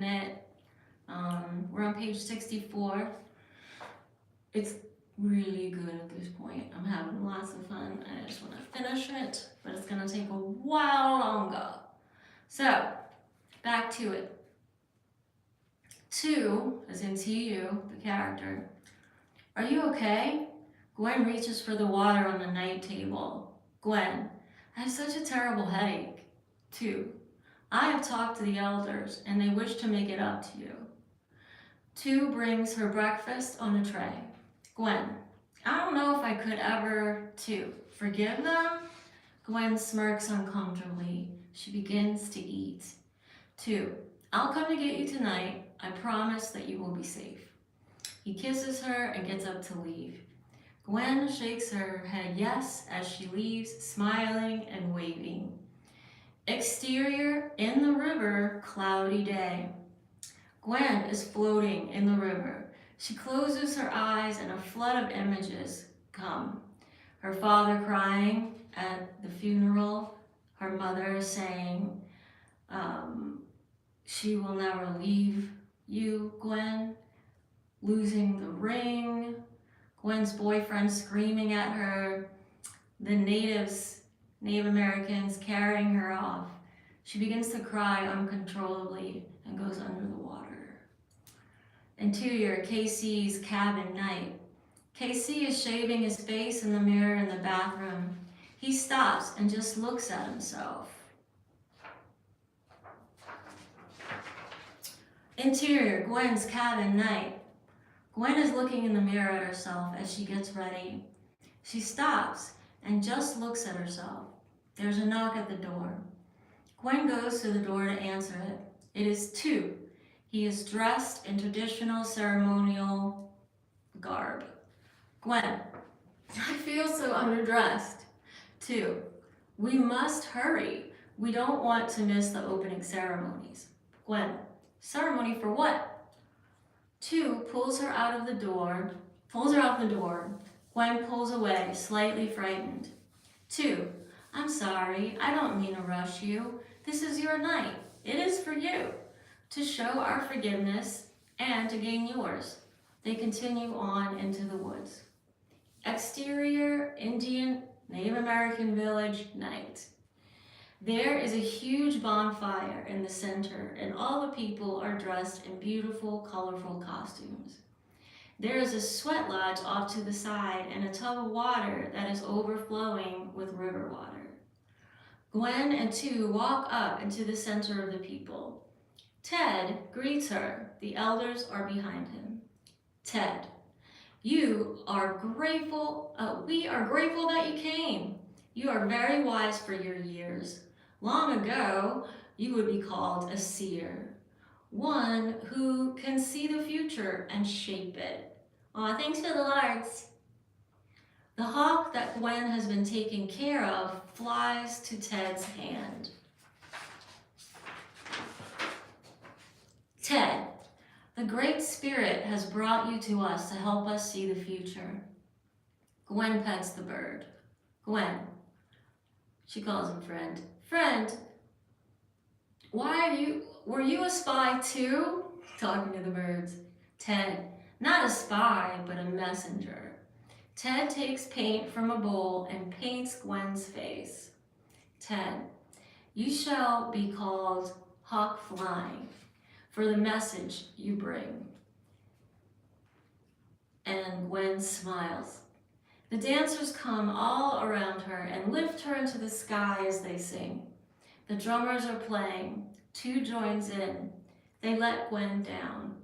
it. We're on page 64. It's really good at this point. I'm having lots of fun. I just want to finish it, but it's going to take a while longer. So, back to it. 2, as in TU, the character. Are you okay? Gwen reaches for the water on the night table. Gwen, I have such a terrible headache. 2, I have talked to the elders, and they wish to make it up to you. 2 brings her breakfast on a tray. Gwen, I don't know if I could ever. 2, forgive them? Gwen smirks uncomfortably. She begins to eat. 2, I'll come to get you tonight. I promise that you will be safe. He kisses her and gets up to leave. Gwen shakes her head yes as she leaves, smiling and waving. Exterior, in the river, cloudy day. Gwen is floating in the river. She closes her eyes and a flood of images come. Her father crying at the funeral, her mother saying, she will never leave you, Gwen, losing the ring, Gwen's boyfriend screaming at her, the Native Americans carrying her off. She begins to cry uncontrollably and goes under the water. Interior, KC's cabin night. KC is shaving his face in the mirror in the bathroom. He stops and just looks at himself. Interior, Gwen's cabin night. Gwen is looking in the mirror at herself as she gets ready. She stops and just looks at herself. There's a knock at the door. Gwen goes to the door to answer it. It is 2. He is dressed in traditional ceremonial garb. Gwen, I feel so underdressed. 2, we must hurry. We don't want to miss the opening ceremonies. Gwen, ceremony for what? 2 pulls her out of the door. Gwen pulls away, slightly frightened. 2, I'm sorry. I don't mean to rush you. This is your night. It is for you, to show our forgiveness and to gain yours. They continue on into the woods. Exterior, Indian, Native American village, night. There is a huge bonfire in the center, and all the people are dressed in beautiful, colorful costumes. There is a sweat lodge off to the side and a tub of water that is overflowing with river water. Gwen and 2 walk up into the center of the people. Ted greets her. The elders are behind him. Ted, we are grateful that you came. You are very wise for your years. Long ago, you would be called a seer, one who can see the future and shape it. Aw, thanks for the lards. The hawk that Gwen has been taking care of flies to Ted's hand. Ted, the Great Spirit has brought you to us to help us see the future. Gwen pets the bird. Gwen, she calls him friend. Friend, were you a spy too? Talking to the birds. Ted, not a spy, but a messenger. Ted takes paint from a bowl and paints Gwen's face. Ted, you shall be called Hawk Flying for the message you bring. And Gwen smiles. The dancers come all around her and lift her into the sky as they sing. The drummers are playing. 2 joins in. They let Gwen down.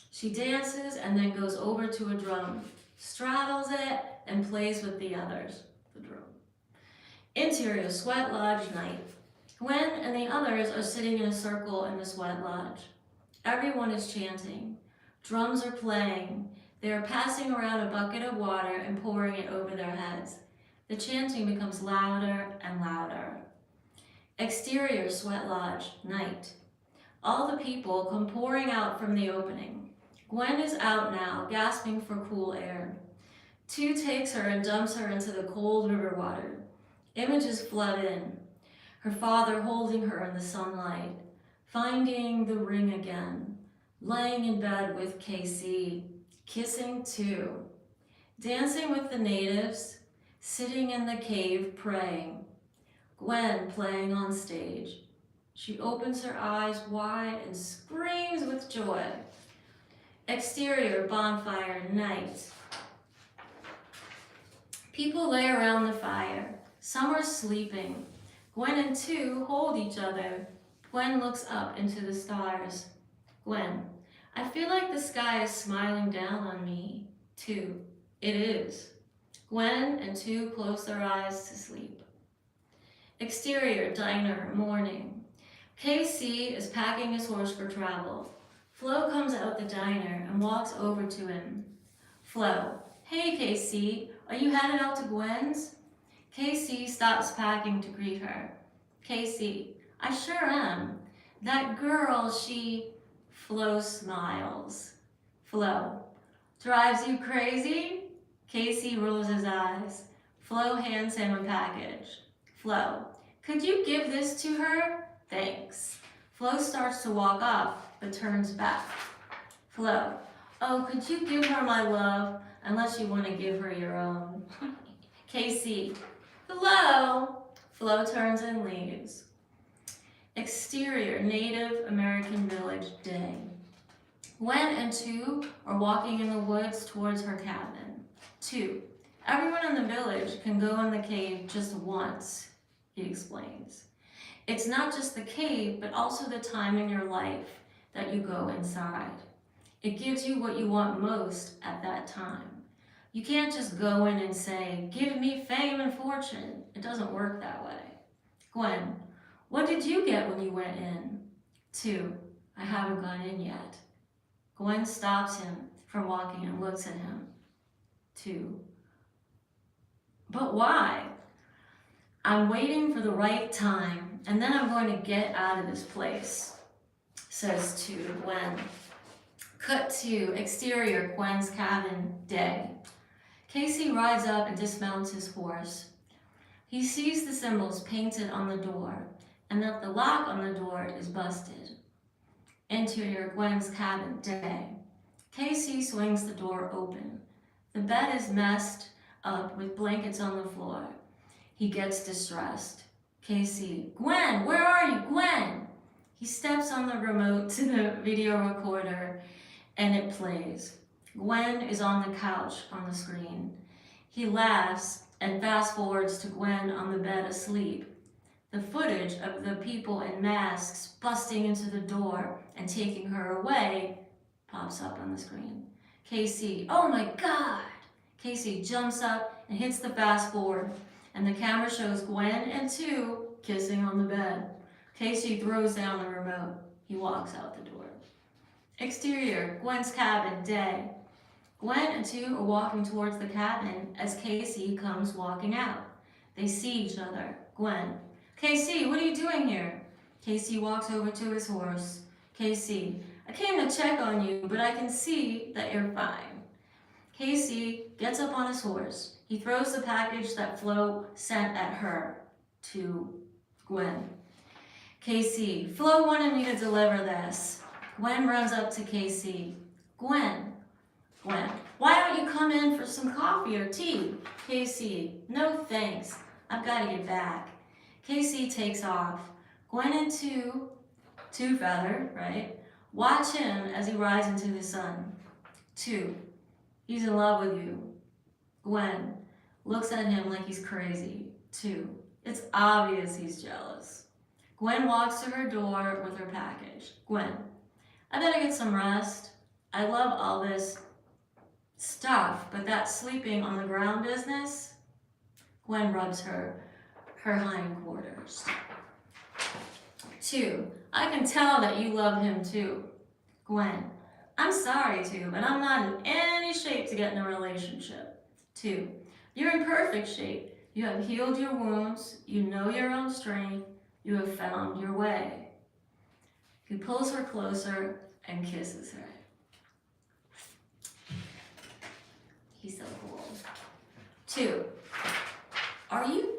She dances and then goes over to a drum, straddles it, and plays with the others, the drum. Interior, sweat lodge night. Gwen and the others are sitting in a circle in the sweat lodge. Everyone is chanting. Drums are playing. They are passing around a bucket of water and pouring it over their heads. The chanting becomes louder and louder. Exterior, sweat lodge, night. All the people come pouring out from the opening. Gwen is out now, gasping for cool air. 2 takes her and dumps her into the cold river water. Images flood in. Her father holding her in the sunlight. Finding the ring again. Laying in bed with Casey. Kissing too. Dancing with the natives. Sitting in the cave praying. Gwen playing on stage. She opens her eyes wide and screams with joy. Exterior bonfire night. People lay around the fire. Some are sleeping. Gwen and 2 hold each other. Gwen looks up into the stars. Gwen, I feel like the sky is smiling down on me. 2, it is. Gwen and 2 close their eyes to sleep. Exterior diner morning. Casey is packing his horse for travel. Flo comes out the diner and walks over to him. Flo, hey Casey, are you headed out to Gwen's? Casey stops packing to greet her. Casey, I sure am. That girl, Flo smiles. Flo, drives you crazy? Casey rolls his eyes. Flo hands him a package. Flo, could you give this to her? Thanks. Flo starts to walk off, but turns back. Flo, oh, could you give her my love, unless you want to give her your own? Casey, hello. Flo turns and leaves. Exterior Native American Village day. Gwen and 2 are walking in the woods towards her cabin. 2, everyone in the village can go in the cave just once, he explains. It's not just the cave, but also the time in your life that you go inside. It gives you what you want most at that time. You can't just go in and say, give me fame and fortune. It doesn't work that way. Gwen, what did you get when you went in? 2, I haven't gone in yet. Gwen stops him from walking and looks at him. 2, but why? I'm waiting for the right time, and then I'm going to get out of this place, says 2 to Gwen. Cut to exterior Gwen's cabin day. Casey rides up and dismounts his horse. He sees the symbols painted on the door, and that the lock on the door is busted. Interior Gwen's cabin day. Casey swings the door open. The bed is messed up with blankets on the floor. He gets distressed. Casey, Gwen, where are you, Gwen? He steps on the remote to the video recorder and it plays. Gwen is on the couch on the screen. He laughs and fast forwards to Gwen on the bed asleep. The footage of the people in masks busting into the door and taking her away pops up on the screen. Casey, oh my God! Casey jumps up and hits the fast forward, and the camera shows Gwen and 2 kissing on the bed. Casey throws down the remote. He walks out the door. Exterior, Gwen's cabin, day. Gwen and 2 are walking towards the cabin as Casey comes walking out. They see each other. Gwen, Casey, what are you doing here? Casey walks over to his horse. Casey, I came to check on you, but I can see that you're fine. Casey gets up on his horse. He throws the package that Flo sent at her to Gwen. Casey, Flo wanted me to deliver this. Gwen runs up to Casey. Gwen, why don't you come in for some coffee or tea? Casey, no thanks. I've got to get back. Casey takes off. Gwen and 2 feather, right? Watch him as he rides into the sun. 2, he's in love with you. Gwen looks at him like he's crazy. 2, it's obvious he's jealous. Gwen walks to her door with her package. Gwen, I better get some rest. I love all this stuff, but that sleeping on the ground business. Gwen rubs her hindquarters. 2, I can tell that you love him too. Gwen, I'm sorry too, but I'm not in any shape to get in a relationship. 2, you're in perfect shape. You have healed your wounds. You know your own strength. You have found your way. He pulls her closer and kisses her. He's so cool. 2, are you?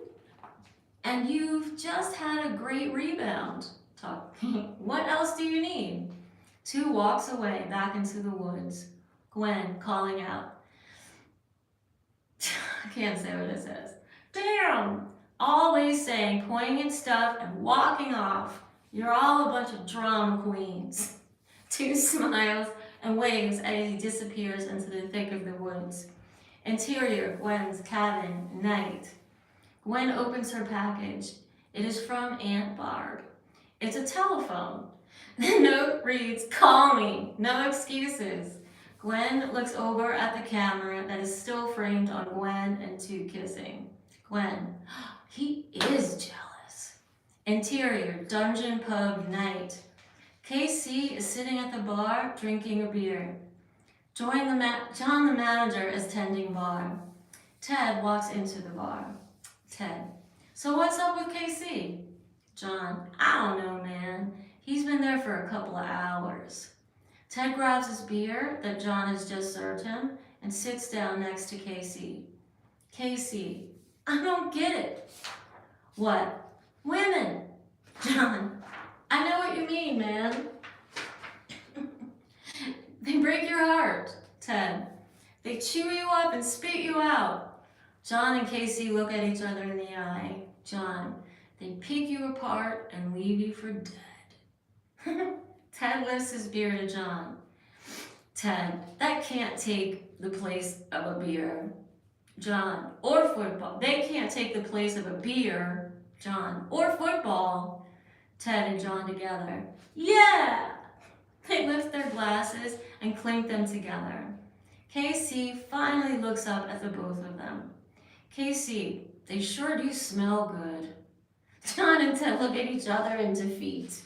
And you've just had a great rebound. Talk. What else do you need? 2 walks away, back into the woods. Gwen calling out. I can't say what it says. Damn! Always saying poignant stuff and walking off. You're all a bunch of drama queens. 2 smiles and waves as he disappears into the thick of the woods. Interior, Gwen's cabin, night. Gwen opens her package. It is from Aunt Barb. It's a telephone. The note reads, "Call me, no excuses." Gwen looks over at the camera that is still framed on Gwen and 2 kissing. Gwen, he is jealous. Interior, dungeon pub, night. KC is sitting at the bar drinking a beer. John the manager is tending bar. Ted walks into the bar. Ted, so what's up with KC? John, I don't know, man. He's been there for a couple of hours. Ted grabs his beer that John has just served him and sits down next to KC. KC, I don't get it. What? Women. John, I know what you mean, man. They break your heart. Ted, they chew you up and spit you out. John and KC look at each other in the eye. John, they pick you apart and leave you for dead. Ted lifts his beer to John. Ted, that can't take the place of a beer. John, or football. They can't take the place of a beer. John, or football. Ted and John together. Yeah! They lift their glasses and clink them together. KC finally looks up at the both of them. KC, they sure do smell good. John and Ted look at each other in defeat.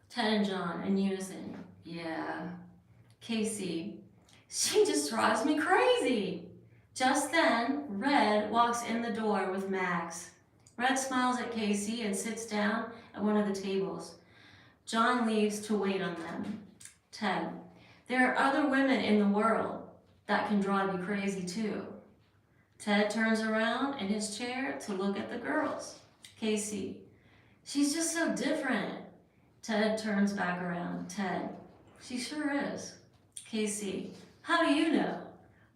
Ted and John in unison. Yeah. KC, she just drives me crazy. Just then, Red walks in the door with Max. Red smiles at KC and sits down at one of the tables. John leaves to wait on them. Ted, there are other women in the world that can drive you crazy too. Ted turns around in his chair to look at the girls. KC, she's just so different. Ted turns back around. Ted, she sure is. KC, how do you know?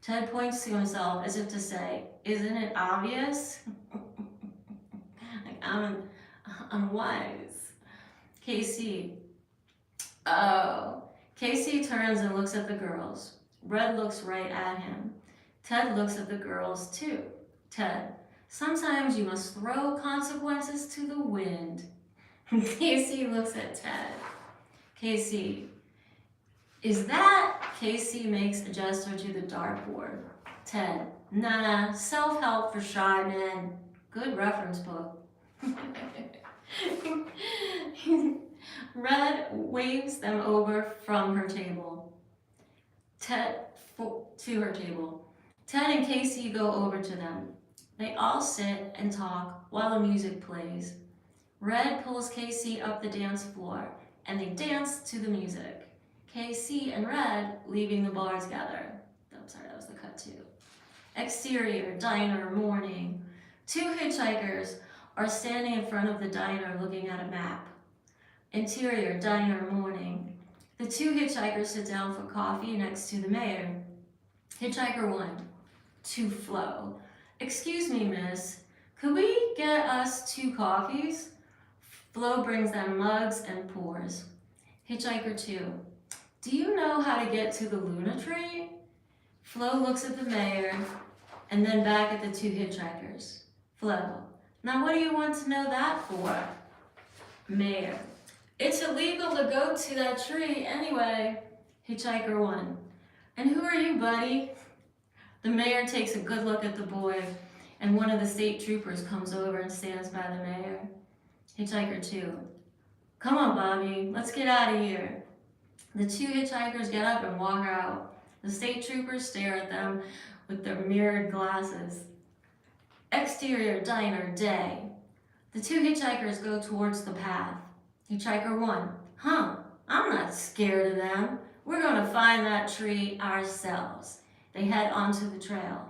Ted points to himself as if to say, isn't it obvious? Like, I'm wise. KC, oh. KC turns and looks at the girls. Red looks right at him. Ted looks at the girls too. Ted, sometimes you must throw consequences to the wind. KC looks at Ted. KC, is that? KC makes a gesture to the dartboard. Ted, nah, self-help for shy men. Good reference book. Red waves them over from her table. To her table. Ted and KC go over to them. They all sit and talk while the music plays. Red pulls KC up the dance floor, and they dance to the music. KC and Red leaving the bar together. I'm sorry, that was the cut too. Exterior, diner, morning. 2 hitchhikers are standing in front of the diner looking at a map. Interior, diner, morning. The 2 hitchhikers sit down for coffee next to the mayor. Hitchhiker 1, to Flo. Excuse me, miss, could we get us 2 coffees? Flo brings them mugs and pours. Hitchhiker 2, do you know how to get to the Luna tree? Flo looks at the mayor and then back at the 2 hitchhikers. Flo, now what do you want to know that for? Mayor, it's illegal to go to that tree anyway. Hitchhiker 1, and who are you, buddy? The mayor takes a good look at the boy, and one of the state troopers comes over and stands by the mayor. Hitchhiker 2, come on, Bobby, let's get out of here. The 2 hitchhikers get up and walk out. The state troopers stare at them with their mirrored glasses. Exterior, diner, day. The 2 hitchhikers go towards the path. Hitchhiker 1, I'm not scared of them. We're going to find that tree ourselves. They head onto the trail.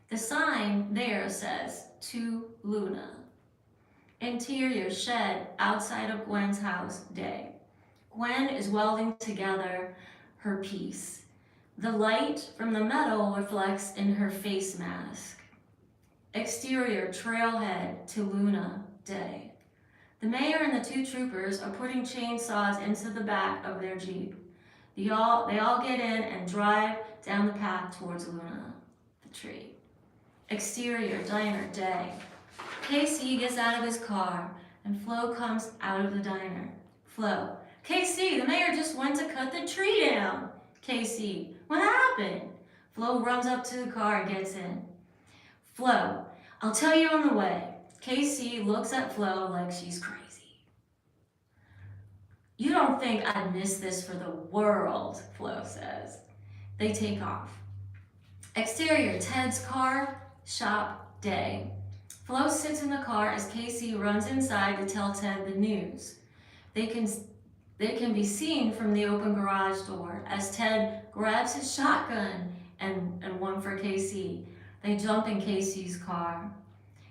The sign there says, to Luna. Interior shed outside of Gwen's house, day. Gwen is welding together her piece. The light from the metal reflects in her face mask. Exterior trailhead to Luna, day. The mayor and the two troopers are putting chainsaws into the back of their Jeep. They all get in and drive down the path towards Luna, the tree. Exterior diner, day. Casey gets out of his car and Flo comes out of the diner. Flo, Casey, the mayor just went to cut the tree down. Casey, what happened? Flo runs up to the car and gets in. Flo, I'll tell you on the way. Casey looks at Flo like she's crazy. You don't think I'd miss this for the world, Flo says. They take off. Exterior, Ted's car, shop, day. Flo sits in the car as Casey runs inside to tell Ted the news. They can be seen from the open garage door as Ted grabs his shotgun and one for Casey. They jump in Casey's car.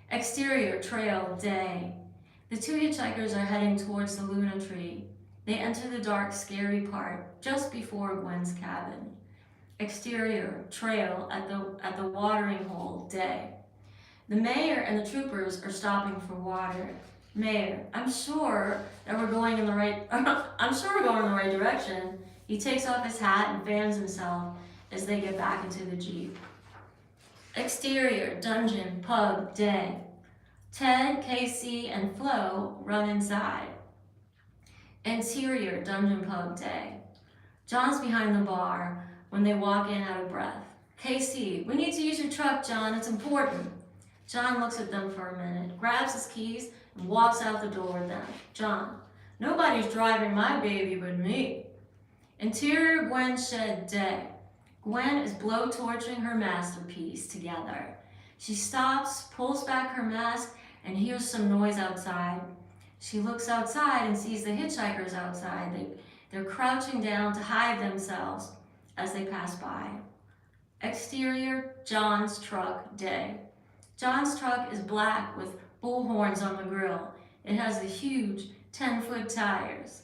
Exterior trail, day. The two hitchhikers are heading towards the Luna tree. They enter the dark, scary part just before Gwen's cabin. Exterior trail at the watering hole, day. The mayor and the troopers are stopping for water. Mayor, I'm sure we're going in the right direction. He takes off his hat and fans himself as they get back into the Jeep. Exterior dungeon pub, day. Ted, Casey, and Flo run inside. Interior dungeon pub, day. John's behind the bar when they walk in out of breath. Casey, we need to use your truck, John. It's important. John looks at them for a minute, grabs his keys, and walks out the door with them. John, nobody's driving my baby but me. Interior Gwen shed, day. Gwen is blowtorching her masterpiece together. She stops, pulls back her mask, and hears some noise outside. She looks outside and sees the hitchhikers outside. They're crouching down to hide themselves as they pass by. Exterior, John's truck, day. John's truck is black with bull horns on the grill. It has the huge 10-foot tires.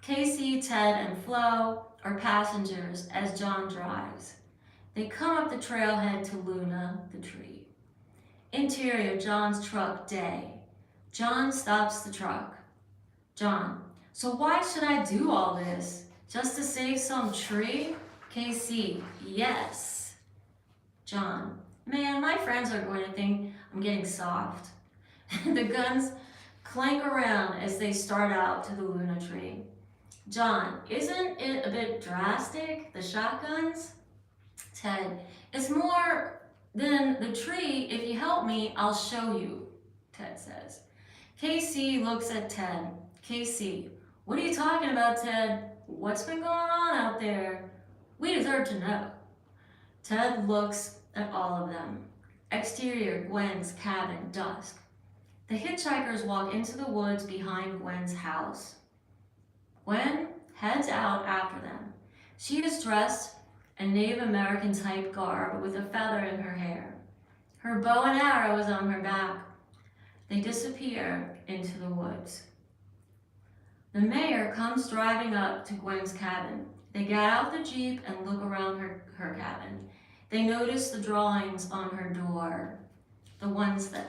Casey, Ted, and Flo are passengers as John drives. They come up the trailhead to Luna, the tree. Interior, John's truck, day. John stops the truck. John, so why should I do all this? Just to save some tree? Casey, yes. John, man, my friends are going to think I'm getting soft. The guns clank around as they start out to the Luna tree. John, isn't it a bit drastic, the shotguns? Ted, it's more than the tree. If you help me, I'll show you, Ted says. Casey looks at Ted. Casey, what are you talking about, Ted? What's been going on out there? We deserve to know. Ted looks at all of them. Exterior, Gwen's cabin, dusk. The hitchhikers walk into the woods behind Gwen's house. Gwen heads out after them. She is dressed in Native American type garb with a feather in her hair. Her bow and arrow is on her back. They disappear into the woods. The mayor comes driving up to Gwen's cabin. They get out the Jeep and look around her cabin. They notice the drawings on her door, the ones that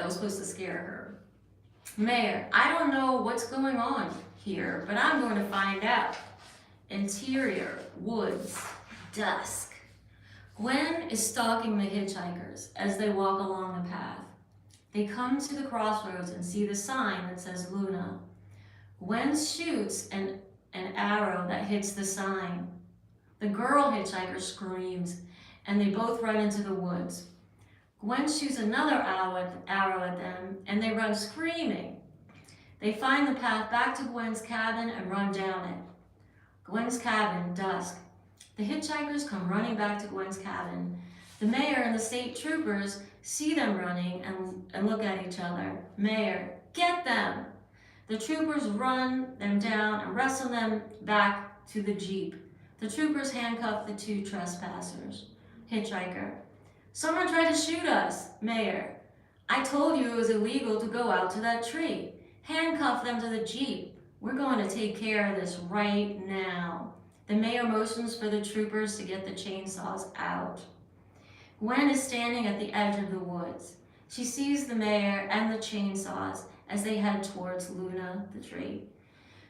was supposed to scare her. Mayor, I don't know what's going on here, but I'm going to find out. Interior, woods, dusk. Gwen is stalking the hitchhikers as they walk along the path. They come to the crossroads and see the sign that says Luna. Gwen shoots an arrow that hits the sign. The girl hitchhiker screams, and they both run into the woods. Gwen shoots another arrow at them, and they run screaming. They find the path back to Gwen's cabin and run down it. Gwen's cabin, dusk. The hitchhikers come running back to Gwen's cabin. The mayor and the state troopers see them running and look at each other. Mayor, get them! The troopers run them down and wrestle them back to the Jeep. The troopers handcuff the two trespassers. Hitchhiker, someone tried to shoot us. Mayor, I told you it was illegal to go out to that tree. Handcuff them to the Jeep. We're going to take care of this right now. The mayor motions for the troopers to get the chainsaws out. Gwen is standing at the edge of the woods. She sees the mayor and the chainsaws as they head towards Luna, the tree.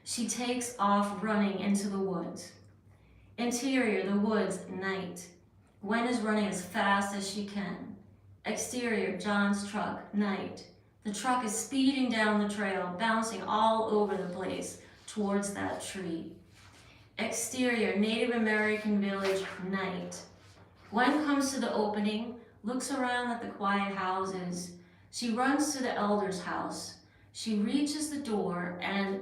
She takes off running into the woods. Interior, the woods, night. Gwen is running as fast as she can. Exterior, John's truck, night. The truck is speeding down the trail, bouncing all over the place towards that tree. Exterior, Native American village, night. Gwen comes to the opening, looks around at the quiet houses. She runs to the elder's house. She reaches the door, and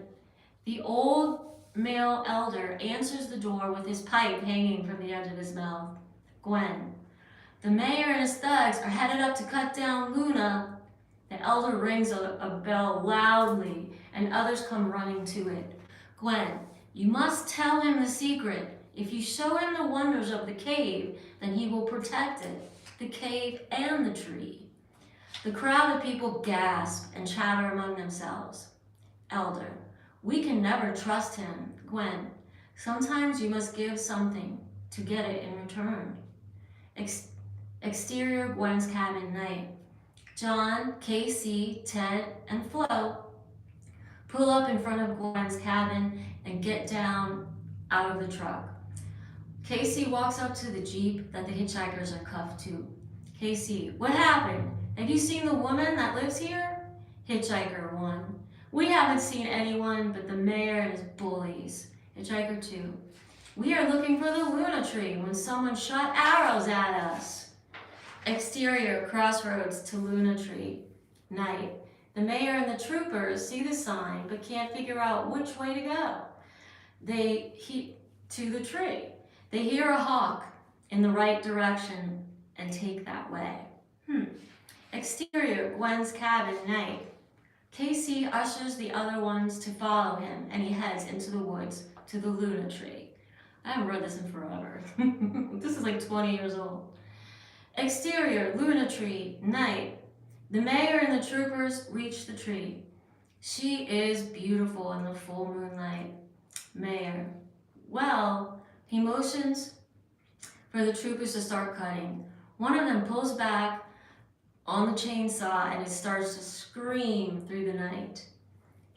the old male elder answers the door with his pipe hanging from the edge of his mouth. Gwen. The mayor and his thugs are headed up to cut down Luna. The elder rings a bell loudly, and others come running to it. Gwen, you must tell him the secret. If you show him the wonders of the cave, then he will protect it, the cave and the tree. The crowd of people gasp and chatter among themselves. Elder, we can never trust him. Gwen, sometimes you must give something to get it in return. Exterior, Gwen's cabin, night. John, Casey, Ted, and Flo pull up in front of Gwen's cabin and get down out of the truck. Casey walks up to the Jeep that the hitchhikers are cuffed to. Casey, what happened? Have you seen the woman that lives here? Hitchhiker 1. We haven't seen anyone but the mayor and his bullies. Hitchhiker 2. We are looking for the Luna tree when someone shot arrows at us. Exterior, crossroads to Luna tree. Night. The mayor and the troopers see the sign but can't figure out which way to go. To the tree. They hear a hawk in the right direction and take that way. Exterior, Gwen's cabin, night. Casey ushers the other ones to follow him, and he heads into the woods to the Luna tree. I haven't read this in forever. This is like 20 years old. Exterior, Luna tree, night. The mayor and the troopers reach the tree. She is beautiful in the full moonlight. Mayor. Well, he motions for the troopers to start cutting. One of them pulls back on the chainsaw and it starts to scream through the night.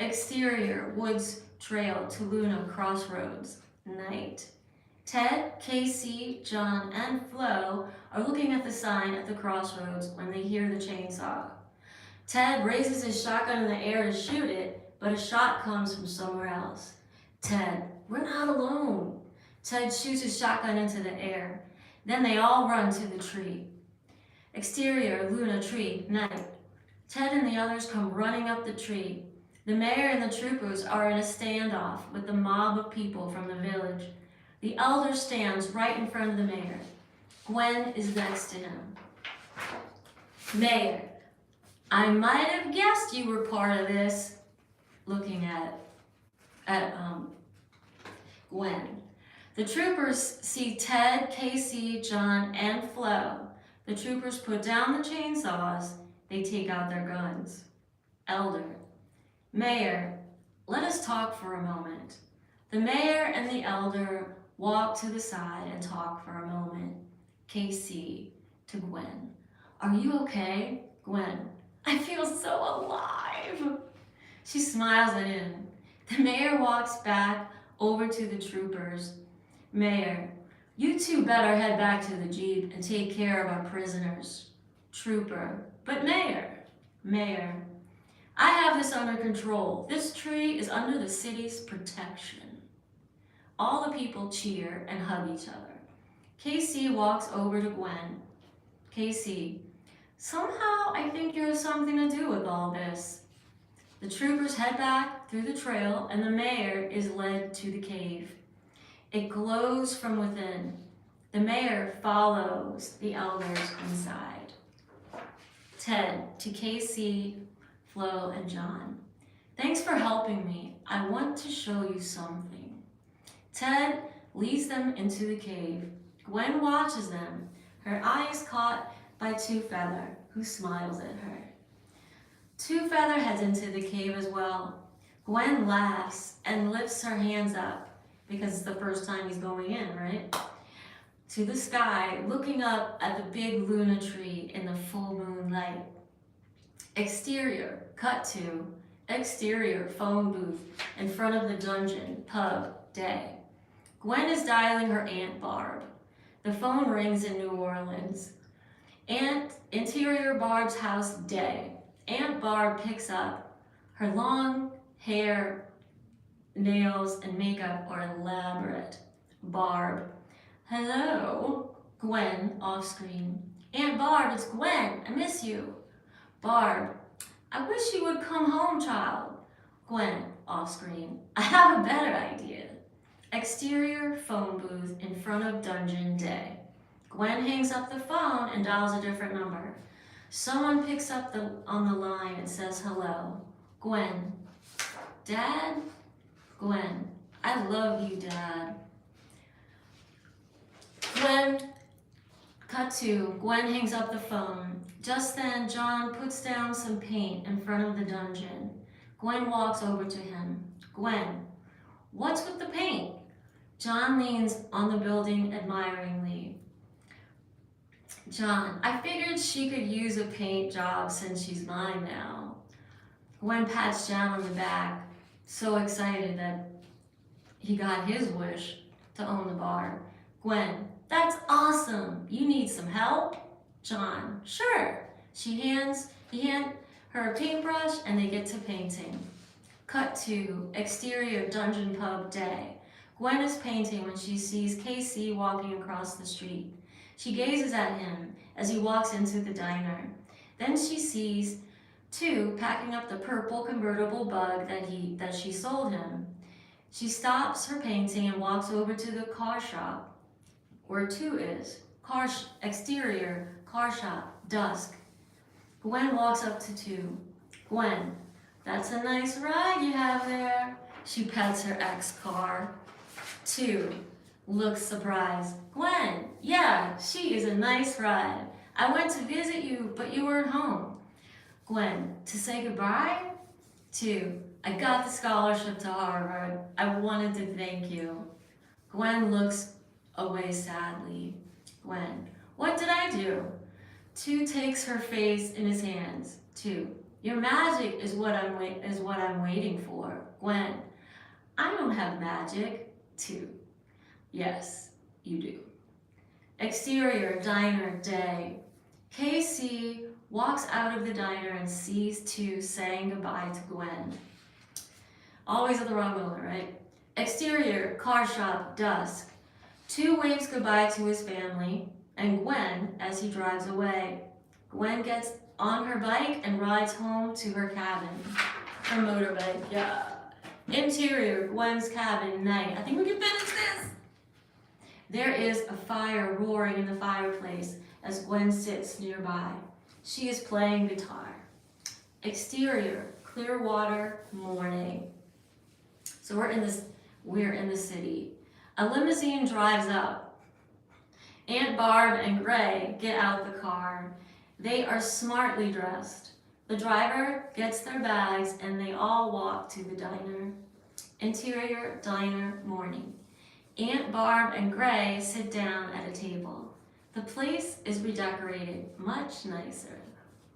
Exterior, woods trail to Luna crossroads, night. Ted, Casey, John, and Flo are looking at the sign at the crossroads when they hear the chainsaw. Ted raises his shotgun in the air to shoot it, but a shot comes from somewhere else. Ted, we're not alone. Ted shoots his shotgun into the air. Then they all run to the tree. Exterior, Luna tree, night. Ted and the others come running up the tree. The mayor and the troopers are in a standoff with the mob of people from the village. The elder stands right in front of the mayor. Gwen is next to him. Mayor, I might have guessed you were part of this. Looking at Gwen. The troopers see Ted, Casey, John, and Flo. The troopers put down the chainsaws. They take out their guns. Elder. Mayor, let us talk for a moment. The mayor and the elder walk to the side and talk for a moment. Casey to Gwen. Are you okay? Gwen. I feel so alive. She smiles at him. The mayor walks back over to the troopers. Mayor, you two better head back to the Jeep and take care of our prisoners. Trooper. But Mayor, I have this under control. This tree is under the city's protection. All the people cheer and hug each other. Casey walks over to Gwen. Casey, somehow I think you have something to do with all this. The troopers head back through the trail and the mayor is led to the cave. It glows from within. The mayor follows the elders inside. Ted to Casey, Flo, and John. Thanks for helping me. I want to show you something. Ted leads them into the cave. Gwen watches them, her eyes caught by Two Feather, who smiles at her. Two feather heads into the cave as well. Gwen laughs and lifts her hands up because it's the first time he's going in, right? To the sky, looking up at the big Luna tree in the full moonlight. Exterior, cut to, exterior phone booth in front of the dungeon, pub, day. Gwen is dialing her Aunt Barb. The phone rings in New Orleans. Interior Barb's house, day. Aunt Barb picks up. Her long hair, nails, and makeup are elaborate. Barb. Hello. Gwen, off screen. Aunt Barb, it's Gwen. I miss you. Barb. I wish you would come home, child. Gwen, off screen. I have a better idea. Exterior phone booth in front of dungeon, day. Gwen hangs up the phone and dials a different number. Someone picks up on the line and says hello. Gwen. Dad? Gwen. I love you, Dad. Gwen. Cut to. Gwen hangs up the phone. Just then, John puts down some paint in front of the dungeon. Gwen walks over to him. Gwen. What's with the paint? John leans on the building admiringly. John, I figured she could use a paint job since she's mine now. Gwen pats John on the back, so excited that he got his wish to own the bar. Gwen, that's awesome. You need some help? John, sure. He hands her a paintbrush and they get to painting. Cut to exterior dungeon pub, day. Gwen is painting when she sees Casey walking across the street. She gazes at him as he walks into the diner. Then she sees two packing up the purple convertible bug that she sold him. She stops her painting and walks over to the car shop where two is. Exterior, car shop, dusk. Gwen walks up to two. Gwen, that's a nice ride you have there. She pets her ex-car. Two looks surprised. Gwen, yeah, she is a nice ride. I went to visit you, but you weren't home. Gwen, to say goodbye? Two, I got the scholarship to Harvard. I wanted to thank you. Gwen looks away sadly. Gwen, what did I do? Two takes her face in his hands. Two, your magic is what I'm waiting for. Gwen, I don't have magic. Two, yes, you do. Exterior diner, day. Casey walks out of the diner and sees two saying goodbye to Gwen. Always at the wrong moment, right? Exterior car shop, dusk. Two waves goodbye to his family and Gwen as he drives away. Gwen gets on her bike and rides home to her cabin. Her motorbike, yeah. Interior, Gwen's cabin, night. I think we can finish this. There is a fire roaring in the fireplace as Gwen sits nearby. She is playing guitar. Exterior, clear water, morning. So we're in the city. A limousine drives up. Aunt Barb and Gray get out the car. They are smartly dressed. The driver gets their bags and they all walk to the diner. Interior, diner, morning. Aunt Barb and Gray sit down at a table. The place is redecorated, much nicer.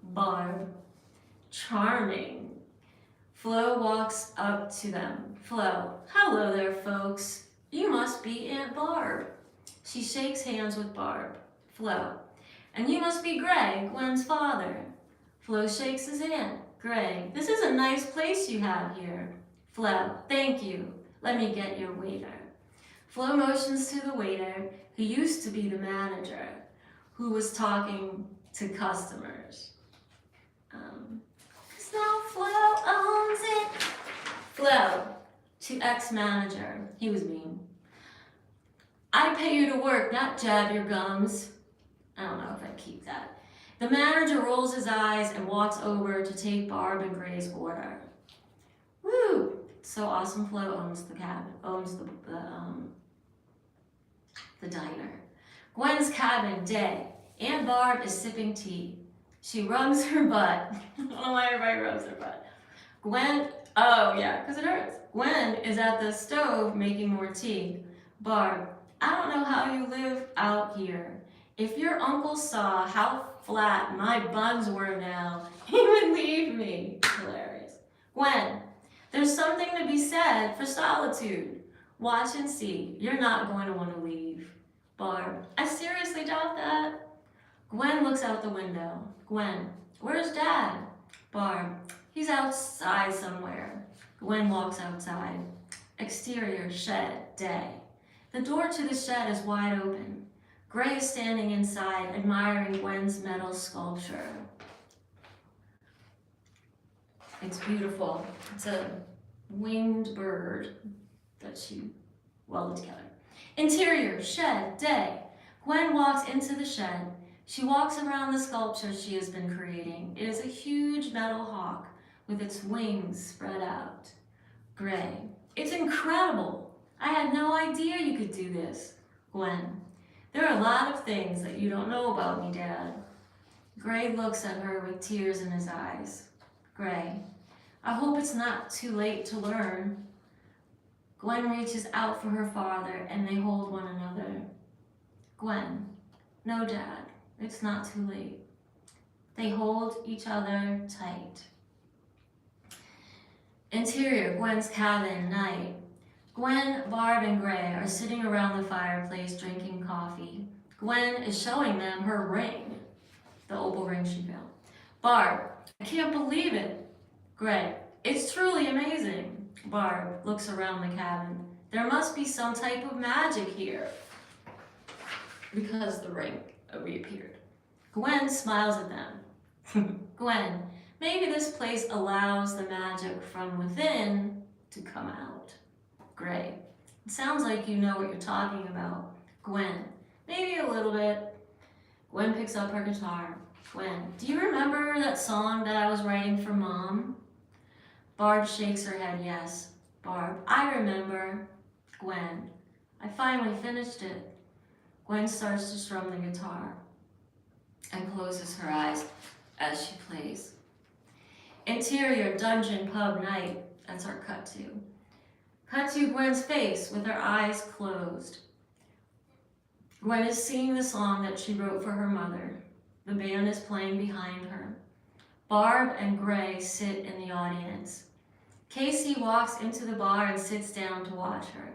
Barb, charming. Flo walks up to them. Flo, hello there, folks. You must be Aunt Barb. She shakes hands with Barb. Flo, and you must be Gray, Gwen's father. Flo shakes his hand. Gray, this is a nice place you have here. Flo, thank you. Let me get your waiter. Flo motions to the waiter, who used to be the manager, who was talking to customers. Cause now Flo owns it. Flo, to ex-manager. He was mean. I pay you to work, not jab your gums. I don't know if I'd keep that. The manager rolls his eyes and walks over to take Barb and Gray's order. Woo! So awesome. Flo owns the cabin, owns the diner. Gwen's cabin, day. Aunt Barb is sipping tea. She rubs her butt. I don't know why everybody rubs their butt. Gwen, oh yeah, because it hurts. Gwen is at the stove making more tea. Barb, I don't know how you live out here. If your uncle saw how flat my buns were now, he would leave me. Hilarious. Gwen, there's something to be said for solitude. Watch and see. You're not going to want to leave. Barb, I seriously doubt that. Gwen looks out the window. Gwen, where's Dad? Barb, he's outside somewhere. Gwen walks outside. Exterior, shed, day. The door to the shed is wide open. Gray is standing inside, admiring Gwen's metal sculpture. It's beautiful. It's a winged bird that she welded together. Interior, shed, day. Gwen walks into the shed. She walks around the sculpture she has been creating. It is a huge metal hawk with its wings spread out. Gray, it's incredible. I had no idea you could do this. Gwen, there are a lot of things that you don't know about me, Dad. Gray looks at her with tears in his eyes. Gray, I hope it's not too late to learn. Gwen reaches out for her father and they hold one another. Gwen, no, Dad, it's not too late. They hold each other tight. Interior, Gwen's cabin, night. Gwen, Barb, and Gray are sitting around the fireplace drinking coffee. Gwen is showing them her ring, the opal ring she found. Barb, I can't believe it. Gray, it's truly amazing. Barb looks around the cabin. There must be some type of magic here. Because the ring reappeared. Gwen smiles at them. Gwen, maybe this place allows the magic from within to come out. Gray, it sounds like you know what you're talking about. Gwen, maybe a little bit. Gwen picks up her guitar. Gwen, do you remember that song that I was writing for Mom? Barb shakes her head, yes. Barb, I remember. Gwen, I finally finished it. Gwen starts to strum the guitar and closes her eyes as she plays. Interior, dungeon, pub, night. That's our cut to. Cut to Gwen's face with her eyes closed. Gwen is singing the song that she wrote for her mother. The band is playing behind her. Barb and Gray sit in the audience. Casey walks into the bar and sits down to watch her.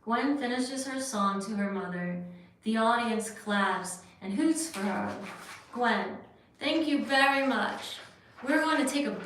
Gwen finishes her song to her mother. The audience claps and hoots for her. Gwen, thank you very much. We're going to take a